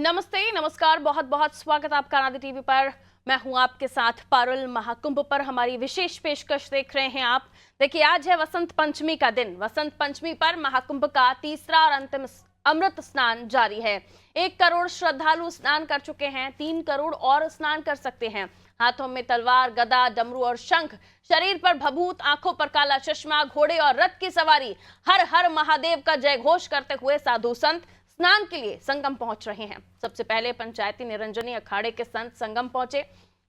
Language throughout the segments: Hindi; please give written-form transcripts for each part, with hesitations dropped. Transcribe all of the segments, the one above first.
नमस्ते, नमस्कार, बहुत बहुत स्वागत आपका आनंद टीवी पर। मैं हूं आपके साथ पारुल। महाकुंभ पर हमारी विशेष पेशकश देख रहे हैं आप। देखिए, आज है वसंत पंचमी का दिन। वसंत पंचमी पर महाकुंभ का तीसरा और अंतिम अमृत स्नान जारी है। 1 करोड़ श्रद्धालु स्नान कर चुके हैं, 3 करोड़ और स्नान कर सकते हैं। हाथों में तलवार, गदा, डमरू और शंख, शरीर पर भभूत, आंखों पर काला चश्मा, घोड़े और रथ की सवारी, हर हर महादेव का जय घोष करते हुए साधु संत स्नान के लिए संगम पहुंच रहे हैं। सबसे पहले पंचायती निरंजनी अखाड़े के संत संगम पहुंचे,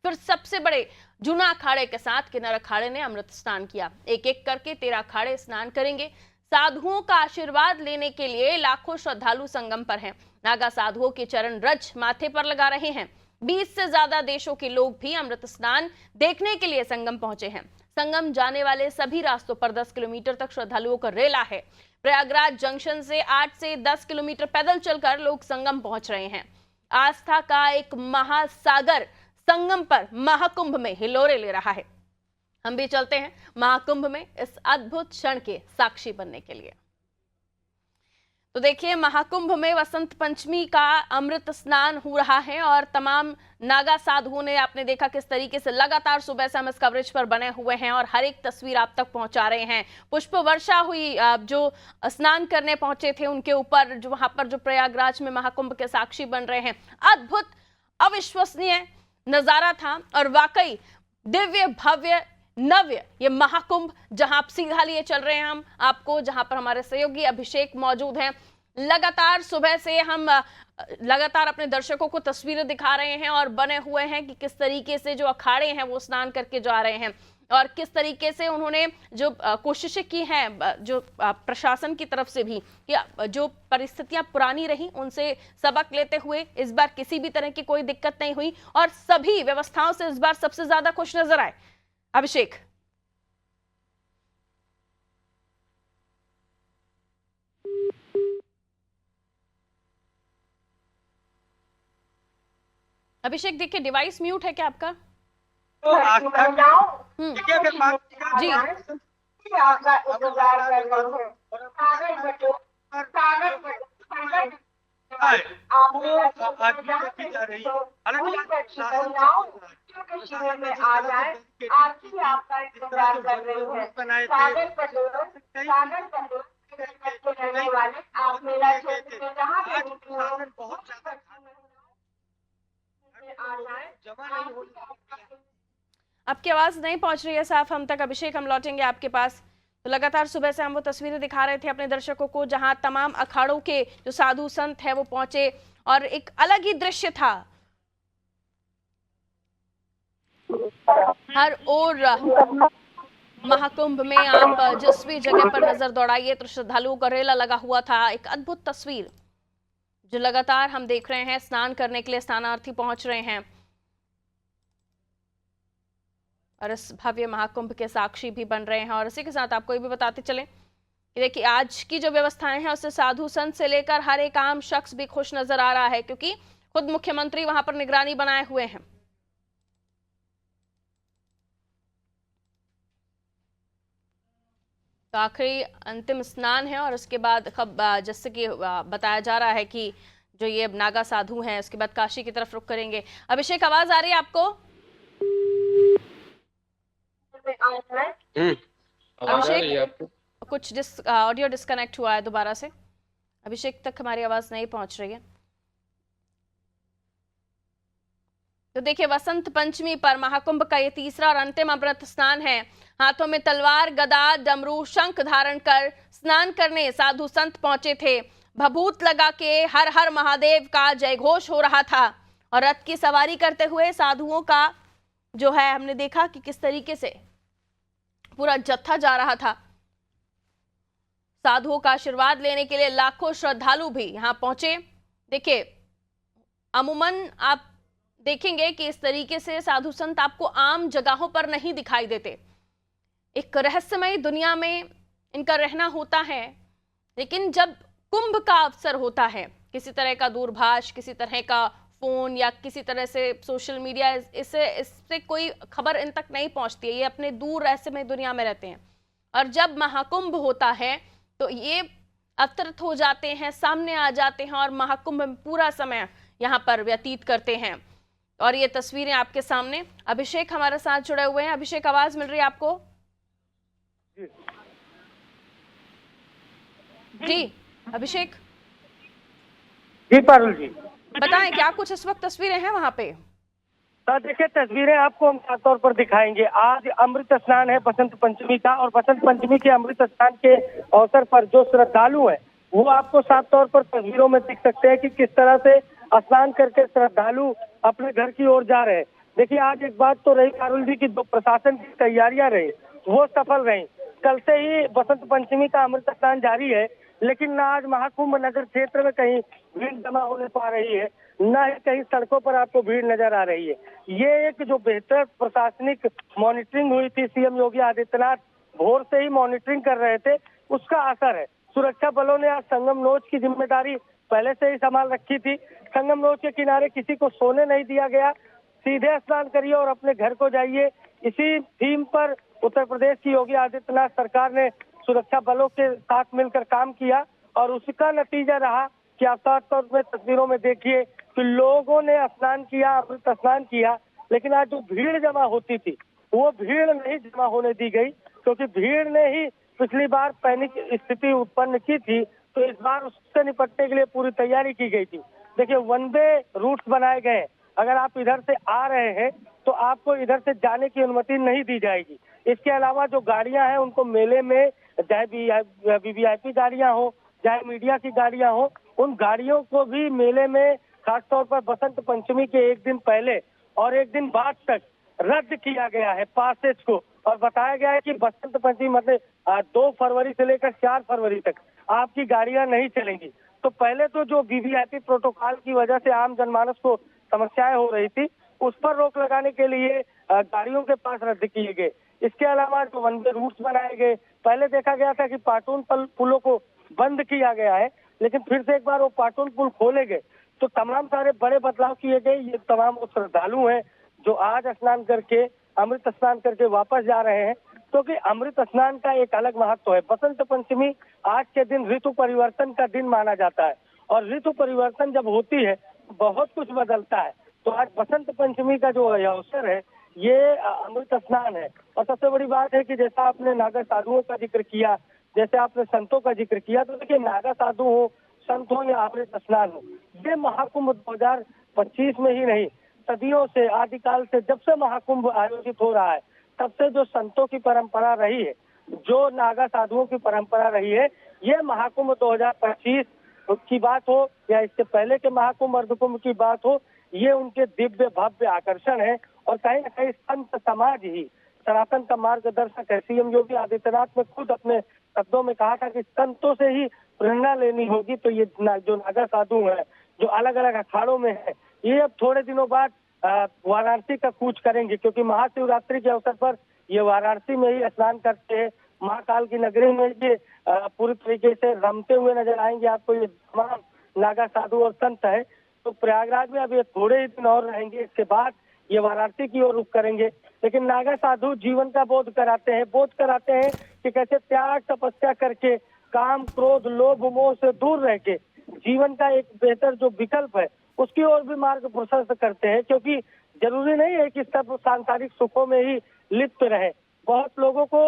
फिर सबसे बड़े जूना अखाड़े के साथ किन्नर अखाड़े ने अमृत स्नान किया। एक एक करके 13 अखाड़े स्नान करेंगे। साधुओं का आशीर्वाद लेने के लिए लाखों श्रद्धालु संगम पर हैं। नागा साधुओं के चरण रज माथे पर लगा रहे हैं। 20 से ज्यादा देशों के लोग भी अमृत स्नान देखने के लिए संगम पहुंचे हैं। संगम जाने वाले सभी रास्तों पर 10 किलोमीटर तक श्रद्धालुओं का रेला है। प्रयागराज जंक्शन से 8 से 10 किलोमीटर पैदल चलकर लोग संगम पहुंच रहे हैं। आस्था का एक महासागर संगम पर महाकुंभ में हिलोरे ले रहा है। हम भी चलते हैं महाकुंभ में इस अद्भुत क्षण के साक्षी बनने के लिए। तो देखिए, महाकुंभ में वसंत पंचमी का अमृत स्नान हो रहा है और तमाम नागा साधुओं ने, आपने देखा किस तरीके से लगातार सुबह से हम इस कवरेज पर बने हुए हैं और हर एक तस्वीर आप तक पहुंचा रहे हैं। पुष्प वर्षा हुई, जो स्नान करने पहुंचे थे उनके ऊपर, जो वहां पर जो प्रयागराज में महाकुंभ के साक्षी बन रहे हैं। अद्भुत, अविश्वसनीय नजारा था और वाकई दिव्य, भव्य, नव्य ये महाकुंभ, जहां आप सीधा लिए चल रहे हैं हम आपको, जहां पर हमारे सहयोगी अभिषेक मौजूद हैं। लगातार सुबह से हम लगातार अपने दर्शकों को तस्वीरें दिखा रहे हैं और बने हुए हैं कि किस तरीके से जो अखाड़े हैं वो स्नान करके जा रहे हैं और किस तरीके से उन्होंने जो कोशिशें की हैं, जो प्रशासन की तरफ से भी, कि जो परिस्थितियां पुरानी रही उनसे सबक लेते हुए इस बार किसी भी तरह की कोई दिक्कत नहीं हुई और सभी व्यवस्थाओं से इस बार सबसे ज्यादा खुश नजर आए। अभिषेक, अभिषेक देखिए, डिवाइस म्यूट है क्या आपका? जी, आपका इंतजार कर रहे हैं। आ जाए, आपकी आपका इंतजार कर रही है। सागर रहने वाले आप मेला क्षेत्र में जहाँ पे बहुत ज्यादा आपकी आवाज नहीं पहुंच रही है साफ हम तक। अभिषेक, हम लौटेंगे आपके पास। तो लगातार सुबह से हम वो तस्वीरें दिखा रहे थे अपने दर्शकों को, जहां तमाम अखाड़ों के जो साधु संत है वो पहुंचे और एक अलग ही दृश्य था। हर ओर महाकुंभ में आप जिस भी जगह पर नजर दौड़ाइए तो श्रद्धालुओं का रेला लगा हुआ था। एक अद्भुत तस्वीर जो लगातार हम देख रहे हैं। स्नान करने के लिए स्नानार्थी पहुंच रहे हैं और इस भव्य महाकुंभ के साक्षी भी बन रहे हैं। और इसी के साथ आपको ये भी बताते चलें कि देखिए, आज की जो व्यवस्थाएं हैं उससे साधु संत से लेकर हर एक आम शख्स भी खुश नजर आ रहा है, क्योंकि खुद मुख्यमंत्री वहां पर निगरानी बनाए हुए हैं। तो आखिरी अंतिम स्नान है और उसके बाद जैसे कि बताया जा रहा है कि जो ये नागा साधु हैं उसके बाद काशी की तरफ रुख करेंगे। अभिषेक, आवाज आ रही है आपको? अभिषेक, कुछ ऑडियो डिस्कनेक्ट हुआ है दोबारा से। अभिषेक तक हमारी आवाज नहीं पहुंच रही है। तो देखिए, वसंत पंचमी पर महाकुंभ का ये तीसरा और अंतिम अमृत स्नान है। हाथों में तलवार, गदा, डमरू, शंख धारण कर स्नान करने साधु संत पहुंचे थे। भभूत लगा के हर हर महादेव का जय घोष हो रहा था और रथ की सवारी करते हुए साधुओं का जो है, हमने देखा कि किस तरीके से पूरा जत्था जा रहा था। साधुओं का आशीर्वाद लेने के लिए लाखों श्रद्धालु भी यहां पहुंचे। देखिए, अमूमन आप देखेंगे कि इस तरीके से साधु संत आपको आम जगहों पर नहीं दिखाई देते। एक रहस्यमय दुनिया में इनका रहना होता है, लेकिन जब कुंभ का अवसर होता है, किसी तरह का दूरभाष, किसी तरह का फोन या किसी तरह से सोशल मीडिया, इससे कोई खबर इन तक नहीं पहुंचती है। ये अपने दूर रहस्यमय दुनिया में रहते हैं और जब महाकुंभ होता है तो ये अवतरित हो जाते हैं, सामने आ जाते हैं और महाकुंभ में पूरा समय यहाँ पर व्यतीत करते हैं। और ये तस्वीरें आपके सामने। अभिषेक हमारे साथ जुड़े हुए हैं। अभिषेक, आवाज मिल रही है आपको? जी अभिषेक जी पारुल जी, बताएं क्या कुछ इस वक्त तस्वीरें हैं वहां पे? देखिए तस्वीरें आपको हम साफ तौर पर दिखाएंगे। आज अमृत स्नान है बसंत पंचमी का, और बसंत पंचमी के अमृत स्नान के अवसर पर जो श्रद्धालु है वो आपको साफ तौर पर तस्वीरों में दिख सकते हैं कि किस तरह से स्नान करके श्रद्धालु अपने घर की ओर जा रहे हैं। देखिए आज एक बात तो रही पारुल जी की जो प्रशासन की तैयारियां रही वो सफल रही। कल से ही बसंत पंचमी का अमृत स्नान जारी है, लेकिन ना आज महाकुंभ नगर क्षेत्र में कहीं भीड़ जमा होने पा रही है, न ही कहीं सड़कों पर आपको भीड़ नजर आ रही है। ये एक जो बेहतर प्रशासनिक मॉनिटरिंग हुई थी, सीएम योगी आदित्यनाथ भोर से ही मॉनिटरिंग कर रहे थे, उसका असर है। सुरक्षा बलों ने आज संगम नोच की जिम्मेदारी पहले से ही संभाल रखी थी। संगम नोच के किनारे किसी को सोने नहीं दिया गया। सीधे स्नान करिए और अपने घर को जाइए। इसी थीम पर उत्तर प्रदेश की योगी आदित्यनाथ सरकार ने सुरक्षा बलों के साथ मिलकर काम किया, और उसका नतीजा रहा कि आप साफ तौर पर तस्वीरों में देखिए कि लोगों ने स्नान किया, अमृत स्नान किया, लेकिन आज जो भीड़ जमा होती थी वो भीड़ नहीं जमा होने दी गई, क्योंकि भीड़ ने ही पिछली बार पैनिक स्थिति उत्पन्न की थी। तो इस बार उससे निपटने के लिए पूरी तैयारी की गई थी। देखिए वन वे रूट्स बनाए गए। अगर आप इधर से आ रहे हैं तो आपको इधर से जाने की अनुमति नहीं दी जाएगी। इसके अलावा जो गाड़ियां हैं उनको मेले में, चाहे वीवीआईपी गाड़ियां हो चाहे मीडिया की गाड़ियां हो, उन गाड़ियों को भी मेले में खासतौर पर बसंत पंचमी के एक दिन पहले और एक दिन बाद तक रद्द किया गया है पासेज को, और बताया गया है कि बसंत पंचमी मतलब 2 फरवरी से लेकर 4 फरवरी तक आपकी गाड़ियां नहीं चलेंगी। तो पहले तो जो वीवीआईपी प्रोटोकॉल की वजह से आम जनमानस को समस्याएं हो रही थी, उस पर रोक लगाने के लिए गाड़ियों के पास रद्द किए गए। इसके अलावा जो वन वे रूट्स बनाए गए, पहले देखा गया था कि पाटून पुलों को बंद किया गया है, लेकिन फिर से एक बार वो पाटून पुल खोले गए। तो तमाम सारे बड़े बदलाव किए गए। ये तमाम वो श्रद्धालु हैं जो आज स्नान करके, अमृत स्नान करके वापस जा रहे हैं, क्योंकि अमृत स्नान का एक अलग महत्व है। बसंत पंचमी आज के दिन ऋतु परिवर्तन का दिन माना जाता है, और ऋतु परिवर्तन जब होती है बहुत कुछ बदलता है। तो आज बसंत पंचमी का जो अवसर है ये अमृत स्नान है। और सबसे बड़ी बात है कि जैसा आपने नागा साधुओं का जिक्र किया, जैसे आपने संतों का जिक्र किया, तो देखिए नागा साधु हो, संत हो या अमृत स्नान हो, ये महाकुंभ 2025 में ही नहीं, सदियों से, आदिकाल से, जब से महाकुंभ आयोजित हो रहा है तब से जो संतों की परंपरा रही है, जो नागा साधुओं की परंपरा रही है, ये महाकुंभ 2025 की बात हो या इससे पहले के महाकुंभ अर्धकुंभ की बात हो, ये उनके दिव्य भव्य आकर्षण है। और कहीं न कहीं संत समाज ही सनातन का मार्गदर्शक है। सीएम योगी आदित्यनाथ ने खुद अपने शब्दों में कहा था कि संतों से ही प्रेरणा लेनी होगी। तो ये जो नागा साधु है, जो अलग अलग अखाड़ों में है, ये अब थोड़े दिनों बाद वाराणसी का कूच करेंगे, क्योंकि महाशिवरात्रि के अवसर पर ये वाराणसी में ही स्नान करते हैं। महाकाल की नगरी में ये पूरी तरीके से रमते हुए नजर आएंगे आपको ये तमाम नागा साधु और संत है। तो प्रयागराज में अब ये थोड़े ही दिन और रहेंगे, इसके बाद ये वाराणसी की ओर रुख करेंगे। लेकिन नागा साधु जीवन का बोध कराते हैं कि कैसे त्याग तपस्या करके, काम क्रोध लोभ मोह से दूर रह के जीवन का एक बेहतर जो विकल्प है उसकी ओर भी मार्ग प्रशस्त करते हैं। क्योंकि जरूरी नहीं है कि सब सांसारिक सुखों में ही लिप्त रहे। बहुत लोगों को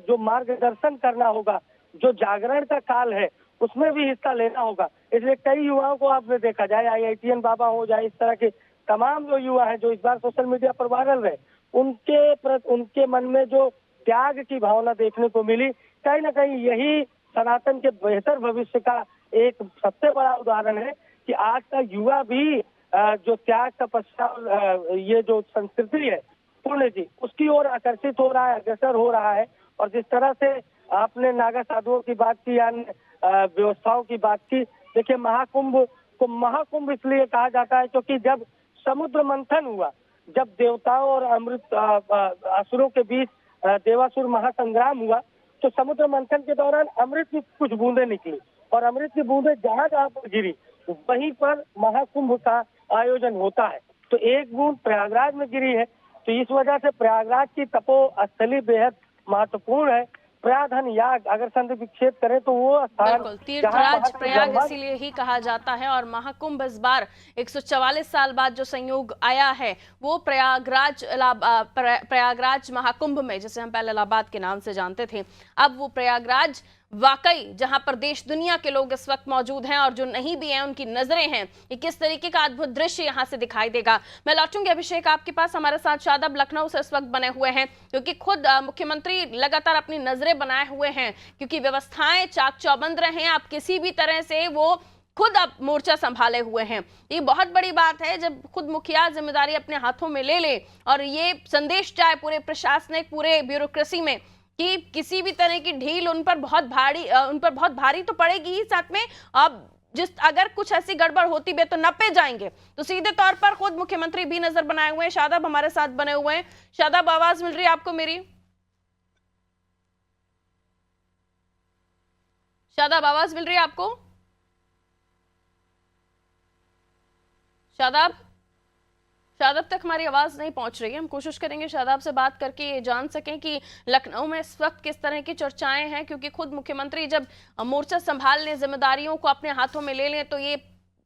जो मार्गदर्शन करना होगा, जो जागरण का काल है, उसमें भी हिस्सा लेना होगा। इसलिए कई युवाओं को आपने देखा, चाहे IITN बाबा हो, चाहे इस तरह के तमाम जो युवा हैं जो इस बार सोशल मीडिया पर वायरल रहे, उनके मन में जो त्याग की भावना देखने को मिली, कहीं ना कहीं यही सनातन के बेहतर भविष्य का एक सबसे बड़ा उदाहरण है कि आज का युवा भी जो त्याग तपस्या ये जो संस्कृति है पुण्य जी, उसकी ओर आकर्षित हो रहा है, अग्रसर हो रहा है। और जिस तरह से आपने नागा साधुओं की बात की, अन्य व्यवस्थाओं की बात की, देखिए महाकुंभ को महाकुंभ इसलिए कहा जाता है क्योंकि जब समुद्र मंथन हुआ, जब देवताओं और अमृत असुरों के बीच देवासुर महासंग्राम हुआ, तो समुद्र मंथन के दौरान अमृत की कुछ बूंदें निकली, और अमृत की बूंदें जहां जहां पर गिरी वहीं पर महाकुंभ का आयोजन होता है। तो एक बूंद प्रयागराज में गिरी है, तो इस वजह से प्रयागराज की तपो स्थली बेहद महत्वपूर्ण है। प्रयाधन याग अगर संत विक्षेप करें तो वो स्थान बिल्कुल, तीर्थराज प्रयाग इसीलिए ही कहा जाता है। और महाकुंभ इस बार 144 साल बाद जो संयोग आया है वो प्रयागराज महाकुंभ में, जिसे हम पहले इलाहाबाद के नाम से जानते थे, अब वो प्रयागराज वाकई जहां पर देश दुनिया के लोग इस वक्त मौजूद हैं और जो नहीं भी हैं उनकी नजरें हैं, ये किस तरीके का अद्भुत दृश्य यहां से दिखाई देगा। मैं लौटूंगी अभिषेक आपके पास। हमारे साथ शादाब लखनऊ से इस वक्त बने हुए हैं, क्योंकि खुद मुख्यमंत्री लगातार अपनी नजरें बनाए हुए हैं, क्योंकि व्यवस्थाएं चाक चौबंद रहे हैं। आप किसी भी तरह से वो खुद अब मोर्चा संभाले हुए हैं। ये बहुत बड़ी बात है जब खुद मुखिया जिम्मेदारी अपने हाथों में ले ले और ये संदेश जाए पूरे प्रशासनिक, पूरे ब्यूरोक्रेसी में कि किसी भी तरह की ढील उन पर बहुत भारी तो पड़ेगी ही, साथ में अब अगर कुछ ऐसी गड़बड़ होती भी तो नपे जाएंगे। तो सीधे तौर पर खुद मुख्यमंत्री भी नजर बनाए हुए हैं। शादाब हमारे साथ बने हुए हैं। शादाब, आवाज मिल रही है आपको मेरी? शादाब, आवाज मिल रही है आपको? शादाब तक हमारी आवाज नहीं पहुंच रही है। हम कोशिश करेंगे शादाब से बात करके ये जान सकें कि लखनऊ में इस वक्त किस तरह की चर्चाएं हैं, क्योंकि खुद मुख्यमंत्री जब मोर्चा संभाल लें, जिम्मेदारियों को अपने हाथों में ले लें, तो ये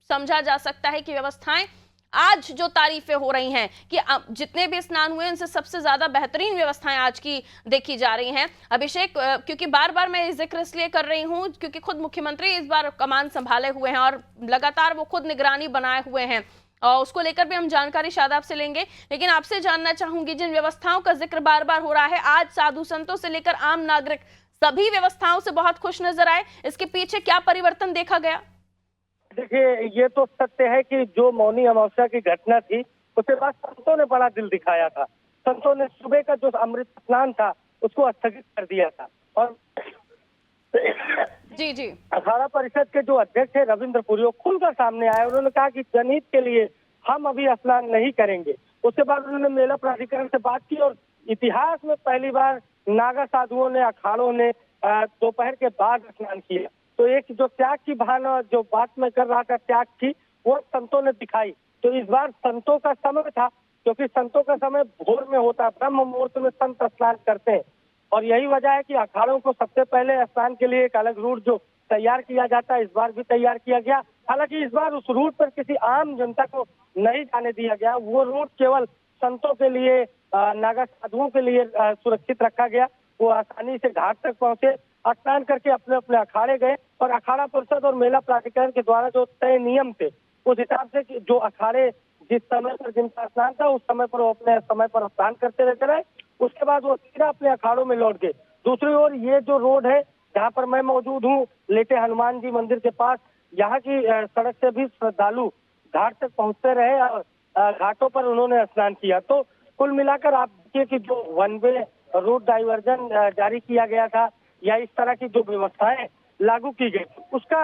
समझा जा सकता है कि व्यवस्थाएं आज जो तारीफें हो रही हैं कि जितने भी स्नान हुए उनसे सबसे ज्यादा बेहतरीन व्यवस्थाएं आज की देखी जा रही हैं। अभिषेक, क्योंकि बार बार मैं जिक्र इसलिए कर रही हूं क्योंकि खुद मुख्यमंत्री इस बार कमान संभाले हुए हैं और लगातार वो खुद निगरानी बनाए हुए हैं, और उसको लेकर भी हम जानकारी शादाब से लेंगे। लेकिन आपसे जानना चाहूंगी, जिन व्यवस्थाओं का जिक्र बार बार हो रहा है, आज साधु संतों से लेकर आम नागरिक सभी व्यवस्थाओं से बहुत खुश नजर आए। इसके पीछे क्या परिवर्तन देखा गया? देखिए, ये तो सत्य है कि जो मौनी अमावस्या की घटना थी उसके बाद संतों ने बड़ा दिल दिखाया था। संतों ने सुबह का जो अमृत स्नान था उसको स्थगित कर दिया था और जी अखाड़ा परिषद के जो अध्यक्ष है रविंद्र पुरी खुलकर सामने आए। उन्होंने कहा कि जनहित के लिए हम अभी स्नान नहीं करेंगे। उसके बाद उन्होंने मेला प्राधिकरण से बात की और इतिहास में पहली बार नागा साधुओं ने, अखाड़ों ने दोपहर के बाद स्नान किया। तो एक जो त्याग की भावना जो बात में कर रहा था, त्याग की, वो संतों ने दिखाई। तो इस बार संतों का समय था, क्योंकि संतों का समय भोर में होता है, ब्रह्म मुहूर्त में संत स्नान करते हैं। और यही वजह है कि अखाड़ों को सबसे पहले स्नान के लिए एक अलग रूट जो तैयार किया जाता है, इस बार भी तैयार किया गया। हालांकि इस बार उस रूट पर किसी आम जनता को नहीं जाने दिया गया। वो रूट केवल संतों के लिए, नागा साधुओं के लिए सुरक्षित रखा गया। वो आसानी से घाट तक पहुंचे, स्नान करके अपने अपने अखाड़े गए और अखाड़ा परिषद और मेला प्राधिकरण के द्वारा जो तय नियम थे उस हिसाब से जो अखाड़े जिस समय पर जिनका स्नान था उस समय पर वो अपने समय पर स्नान करते रहते रहे। उसके बाद वो सीधा अपने अखाड़ों में लौट गए। दूसरी ओर ये जो रोड है जहाँ पर मैं मौजूद हूँ, लेटे हनुमान जी मंदिर के पास, यहाँ की सड़क से भी श्रद्धालु घाट तक पहुंचते रहे और घाटों पर उन्होंने स्नान किया। तो कुल मिलाकर आप देखिए कि जो वन वे रूट डाइवर्जन जारी किया गया था या इस तरह की जो व्यवस्थाएं लागू की गई, उसका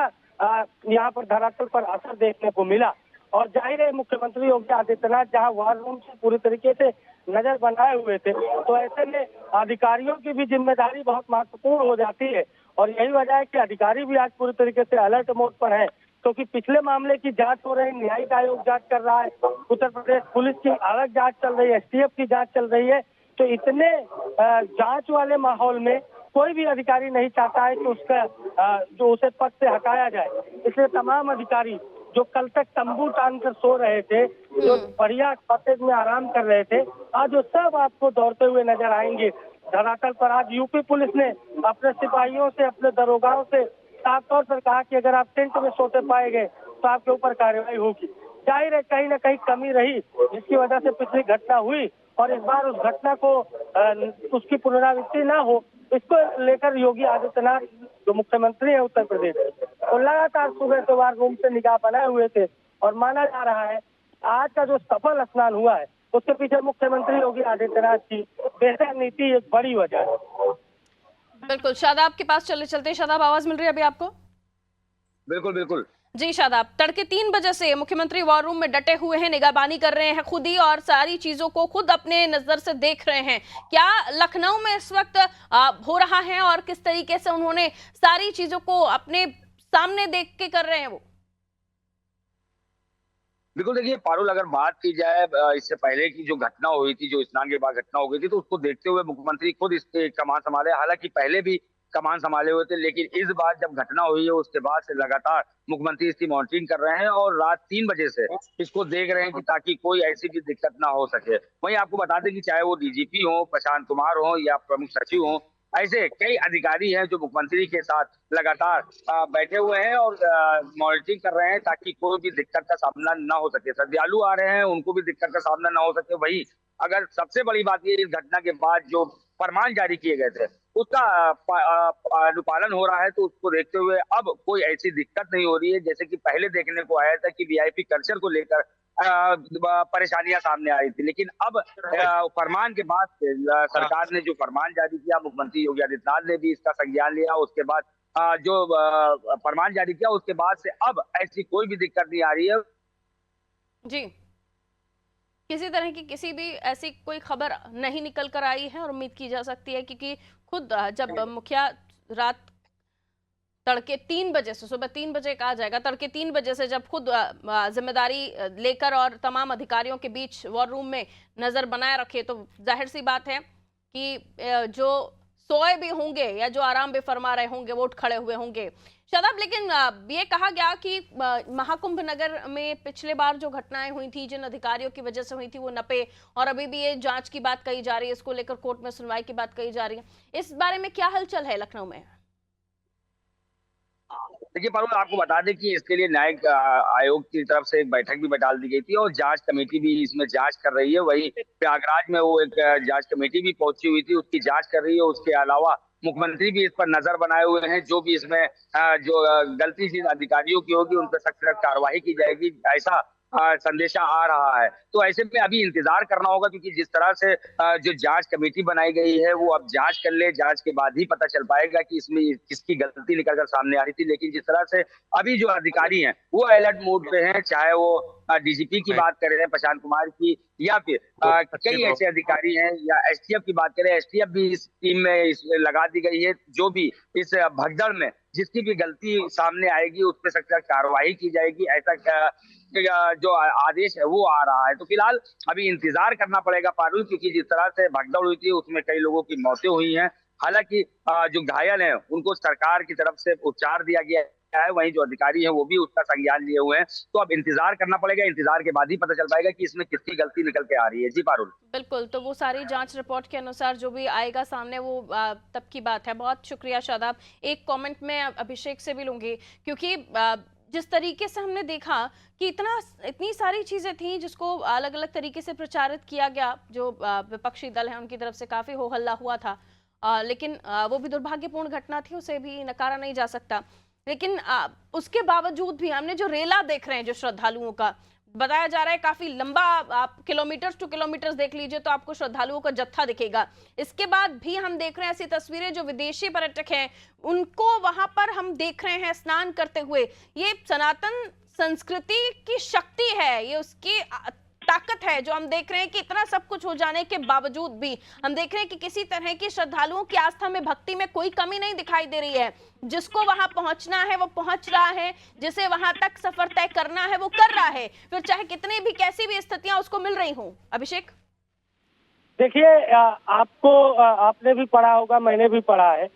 यहाँ पर धरातल पर असर देखने को मिला। और जाहिर है मुख्यमंत्री योगी आदित्यनाथ जहाँ वार रूम से पूरी तरीके से नजर बनाए हुए थे, तो ऐसे में अधिकारियों की भी जिम्मेदारी बहुत महत्वपूर्ण हो जाती है। और यही वजह है कि अधिकारी भी आज पूरी तरीके से अलर्ट मोड पर है, क्योंकि पिछले मामले की जांच हो रही, न्यायिक आयोग जांच कर रहा है, उत्तर प्रदेश पुलिस की अलग जांच चल रही है, एसटीएफ की जांच चल रही है। तो इतने जांच वाले माहौल में कोई भी अधिकारी नहीं चाहता है कि उसका जो उसे पद से हटाया जाए। इसलिए तमाम अधिकारी जो कल तक तंबू टांग कर सो रहे थे, जो बढ़िया कॉटेज में आराम कर रहे थे, आज वो सब आपको दौड़ते हुए नजर आएंगे धरातल पर। आज यूपी पुलिस ने अपने सिपाहियों से, अपने दरोगाओं से साफ तौर पर कहा कि अगर आप टेंट में सोते पाए गए तो आपके ऊपर कार्रवाई होगी। जाहिर है कहीं ना कहीं कमी रही, जिसकी वजह से पिछली घटना हुई और इस बार उस घटना को उसकी पुनरावृत्ति ना हो, इसको लेकर योगी आदित्यनाथ जो मुख्यमंत्री है उत्तर प्रदेश, तो लगातार सुबह से वार रूम से निगाह बनाए हुए थे। और माना जा रहा है आज का जो सफल स्नान हुआ है उसके पीछे मुख्यमंत्री योगी आदित्यनाथ की बेहतर नीति एक बड़ी वजह है। बिल्कुल, शादाब के पास चलते शादाब, आवाज मिल रही है अभी आपको? बिल्कुल जी शादाब, तड़के 3 बजे से मुख्यमंत्री वॉर रूम में डटे हुए हैं, निगरानी कर रहे हैं खुद ही और सारी चीजों को खुद अपने नजर से देख रहे हैं। क्या लखनऊ में इस वक्त हो रहा है और किस तरीके से उन्होंने सारी चीजों को अपने सामने देख के कर रहे हैं वो? बिल्कुल देखिए पारुल, अगर बात की जाए इससे पहले की जो घटना हुई थी, जो स्नान के बाद घटना हो गई थी, तो उसको देखते हुए मुख्यमंत्री खुद इसके कमान संभाले। हालांकि पहले भी कमान संभाले हुए थे, लेकिन इस बार जब घटना हुई है उसके बाद से लगातार मुख्यमंत्री इसकी मॉनिटरिंग कर रहे हैं और रात 3 बजे से इसको देख रहे हैं कि ताकि कोई ऐसी भी दिक्कत ना हो सके। वहीं आपको बता दें कि चाहे वो डीजीपी हो, प्रशांत कुमार हो या प्रमुख सचिव हो, ऐसे कई अधिकारी हैं जो मुख्यमंत्री के साथ लगातार बैठे हुए हैं और मॉनिटरिंग कर रहे हैं ताकि कोई भी दिक्कत का सामना ना हो सके। श्रद्धालु आ रहे हैं, उनको भी दिक्कत का सामना ना हो सके। वही अगर सबसे बड़ी बात ये, इस घटना के बाद जो फरमान जारी किए गए थे उसका अनुपालन हो रहा है, तो उसको देखते हुए अब कोई ऐसी दिक्कत नहीं हो रही है जैसे कि पहले देखने को आया था कि वीआईपी कल्चर को लेकर परेशानियां सामने आ रही थी। लेकिन अब फरमान के बाद से सरकार ने जो फरमान जारी किया, मुख्यमंत्री योगी आदित्यनाथ ने भी इसका संज्ञान लिया। उसके बाद जो फरमान जारी किया उसके बाद से अब ऐसी कोई भी दिक्कत नहीं आ रही है। जी, किसी तरह की किसी भी ऐसी कोई खबर नहीं निकल कर आई है और उम्मीद की जा सकती है क्योंकि खुद जब मुखिया रात तड़के 3 बजे से, सुबह 3 बजे कहा जाएगा, तड़के 3 बजे से जब खुद जिम्मेदारी लेकर और तमाम अधिकारियों के बीच वॉर रूम में नजर बनाए रखे, तो जाहिर सी बात है कि जो सोए भी होंगे या जो आराम भी फरमा रहे होंगे वो उठ खड़े हुए होंगे। शादाब, लेकिन ये कहा गया कि महाकुंभ नगर में पिछले बार जो घटनाएं हुई थी, जिन अधिकारियों की वजह से हुई थी, वो नपे, और अभी भी ये जांच की बात कही जा रही है, इसको लेकर कोर्ट में सुनवाई की बात कही जा रही है। इस बारे में क्या हलचल है लखनऊ में? देखिए पारुल, आपको बता दें कि इसके लिए न्यायिक आयोग की तरफ से एक बैठक भी बैठाल दी गई थी और जांच कमेटी भी इसमें जांच कर रही है। वही प्रयागराज में वो एक जांच कमेटी भी पहुंची हुई थी, उसकी जांच कर रही है। उसके अलावा मुख्यमंत्री भी इस पर नजर बनाए हुए हैं। जो भी इसमें जो गलती जिन अधिकारियों की होगी उन पर सख्त कार्रवाई की जाएगी, ऐसा संदेशा आ रहा है। तो ऐसे में अभी इंतजार करना होगा, क्योंकि जिस तरह से जो जांच कमेटी बनाई गई है वो अब जांच कर ले, जांच के बाद ही पता चल पाएगा कि इसमें किसकी गलती निकलकर सामने आ रही थी। लेकिन जिस तरह से अभी जो अधिकारी हैं वो अलर्ट मोड पे हैं, चाहे वो डीजीपी की बात करें प्रशांत कुमार की, या फिर कई ऐसे अधिकारी हैं, या एसटीएफ की बात करें, एसटीएफ भी इस टीम में लगा दी गई है। जो भी इस भगदड़ में जिसकी भी गलती सामने आएगी उस पर सख्त कार्रवाई की जाएगी, ऐसा जो आदेश है वो आ रहा है। तो फिलहाल अभी इंतजार करना पड़ेगा पारुल, क्योंकि जिस तरह से भगदड़ हुई थी उसमें कई लोगों की मौतें हुई हैं। हालांकि जो घायल हैं उनको सरकार की तरफ से उपचार दिया गया है, वहीं जो अधिकारी हैं वो भी उसका संज्ञान लिए हुए हैं। तो अब इंतजार करना पड़ेगा, इंतजार के बाद ही पता चल पाएगा कि इसमें किसकी गलती निकल के आ रही है। जी पारुल। बिल्कुल, तो वो सारी जांच रिपोर्ट के अनुसार जो भी आएगा सामने वो तब की बात है। बहुत शुक्रिया शादाब। एक कमेंट में अभिषेक से भी लूंगी, क्योंकि जिस तरीके से हमने देखा कि इतनी सारी चीजें थी जिसको अलग अलग तरीके से प्रचारित किया गया, जो विपक्षी दल है उनकी तरफ से काफी हो हल्ला हुआ था, लेकिन वो भी दुर्भाग्यपूर्ण घटना थी, उसे भी नकारा नहीं जा सकता। लेकिन उसके बावजूद भी हमने जो रेला देख रहे हैं, जो श्रद्धालुओं का बताया जा रहा है, काफी लंबा, आप किलोमीटर्स टू किलोमीटर्स देख लीजिए तो आपको श्रद्धालुओं का जत्था दिखेगा। इसके बाद भी हम देख रहे हैं ऐसी तस्वीरें, जो विदेशी पर्यटक हैं उनको वहां पर हम देख रहे हैं स्नान करते हुए। ये सनातन संस्कृति की शक्ति है, ये उसकी ताकत है, जो हम देख रहे हैं कि इतना सब कुछ हो जाने के बावजूद भी हम देख रहे हैं कि किसी तरह की श्रद्धालुओं की आस्था में, भक्ति में कोई कमी नहीं दिखाई दे रही है। जिसको वहां पहुंचना है वो पहुंच रहा है, जिसे वहां तक सफर तय करना है वो कर रहा है, फिर चाहे कितनी भी कैसी भी स्थितियां उसको मिल रही हों। अभिषेक, देखिए, आपने भी पढ़ा होगा, मैंने भी पढ़ा है,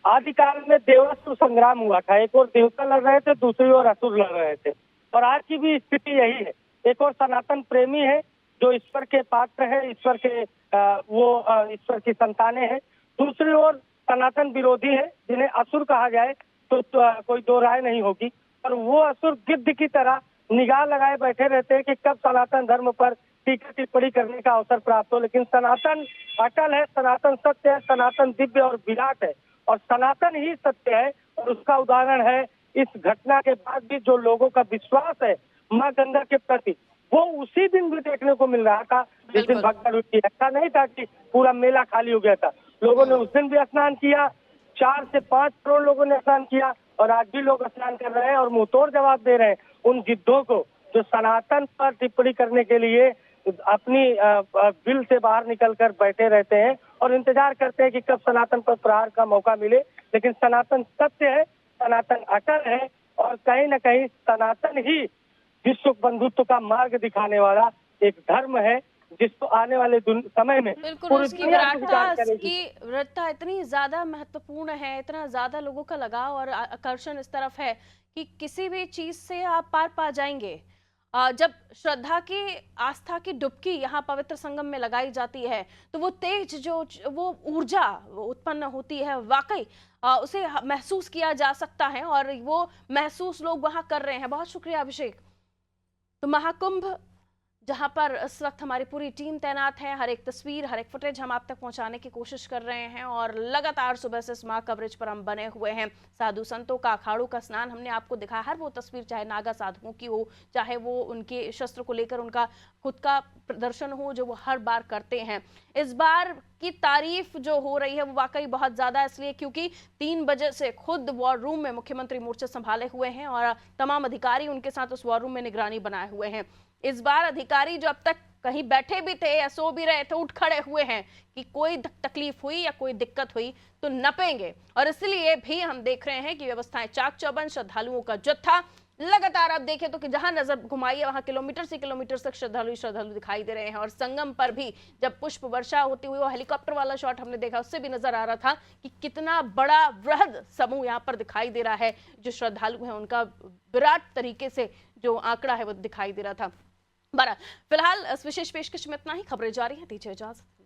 आदिकाल में देवासुर संग्राम हुआ था। एक और देवता लड़ रहे थे, दूसरी ओर असुर लड़ रहे थे, और आज की भी स्थिति यही है। एक और सनातन प्रेमी है जो ईश्वर के पात्र है, ईश्वर के ईश्वर की संतानें हैं, दूसरी ओर सनातन विरोधी है जिन्हें असुर कहा जाए तो कोई दो राय नहीं होगी। और वो असुर गिद्ध की तरह निगाह लगाए बैठे रहते हैं कि कब सनातन धर्म पर टीका टिप्पणी करने का अवसर प्राप्त हो। लेकिन सनातन अटल है, सनातन सत्य है, सनातन दिव्य और विराट है, और सनातन ही सत्य है। और उसका उदाहरण है इस घटना के बाद भी जो लोगों का विश्वास है माँ गंगा के प्रति, वो उसी दिन भी देखने को मिल रहा था जिस दिन भगदड़ हुई थी। ऐसा नहीं था कि पूरा मेला खाली हो गया था, लोगों ने उस दिन भी स्नान किया, 4 से 5 करोड़ लोगों ने स्नान किया, और आज भी लोग स्नान कर रहे हैं और मुंहतोड़ जवाब दे रहे हैं उन गिद्धों को जो सनातन पर टिप्पणी करने के लिए अपनी बिल से बाहर निकलकर बैठे रहते हैं और इंतजार करते हैं कि कब सनातन पर प्रहार का मौका मिले। लेकिन सनातन सत्य है, सनातन अटल है, और कहीं न कहीं सनातन ही विश्व बंधुत्व का मार्ग दिखाने वाला एक धर्म है, जिसको आने वाले समय में बिल्कुल पूरी उसकी दुनिया विराटता स्वीकार करेगी। इसकी विराटता इतनी ज्यादा महत्वपूर्ण है, इतना ज्यादा लोगों का लगाव और आकर्षण इस तरफ है कि किसी भी चीज से आप पार पा जाएंगे। जब श्रद्धा की, आस्था की डुबकी यहाँ पवित्र संगम में लगाई जाती है तो वो तेज, जो वो ऊर्जा उत्पन्न होती है, वाकई उसे महसूस किया जा सकता है और वो महसूस लोग वहां कर रहे हैं। बहुत शुक्रिया अभिषेक। तो महाकुंभ जहां पर इस वक्त हमारी पूरी टीम तैनात है, हर एक तस्वीर, हर एक फुटेज हम आप तक पहुंचाने की कोशिश कर रहे हैं और लगातार सुबह से इस माह कवरेज पर हम बने हुए हैं। साधु संतों का, अखाड़ों का स्नान हमने आपको दिखाया, हर वो तस्वीर, चाहे नागा साधुओं की हो, चाहे वो उनके शस्त्र को लेकर उनका खुद का प्रदर्शन हो जो वो हर बार करते हैं। इस बार की तारीफ जो हो रही है वो वाकई बहुत ज्यादा, इसलिए क्योंकि 3 बजे से खुद वॉर रूम में मुख्यमंत्री मोर्चे संभाले हुए हैं और तमाम अधिकारी उनके साथ उस वॉर रूम में निगरानी बनाए हुए हैं। इस बार अधिकारी जो अब तक कहीं बैठे भी थे या सो भी रहे थे, उठ खड़े हुए हैं कि कोई तकलीफ हुई या कोई दिक्कत हुई तो नपेंगे। और इसलिए भी हम देख रहे हैं कि व्यवस्थाएं चाक चौबंद, श्रद्धालुओं का जत्था लगातार आप देखें तो कि जहां नजर घुमाइए वहां किलोमीटर से किलोमीटर तक श्रद्धालु दिखाई दे रहे हैं। और संगम पर भी जब पुष्प वर्षा होती हुई, वो हेलीकॉप्टर वाला शॉट हमने देखा, उससे भी नजर आ रहा था कि कितना बड़ा वृहद समूह यहाँ पर दिखाई दे रहा है। जो श्रद्धालु हैं उनका विराट तरीके से जो आंकड़ा है वो दिखाई दे रहा था। बहरहाल फिलहाल इस विशेष पेशकश में इतना ही। खबरें जारी हैं, दीजिए इजाजत।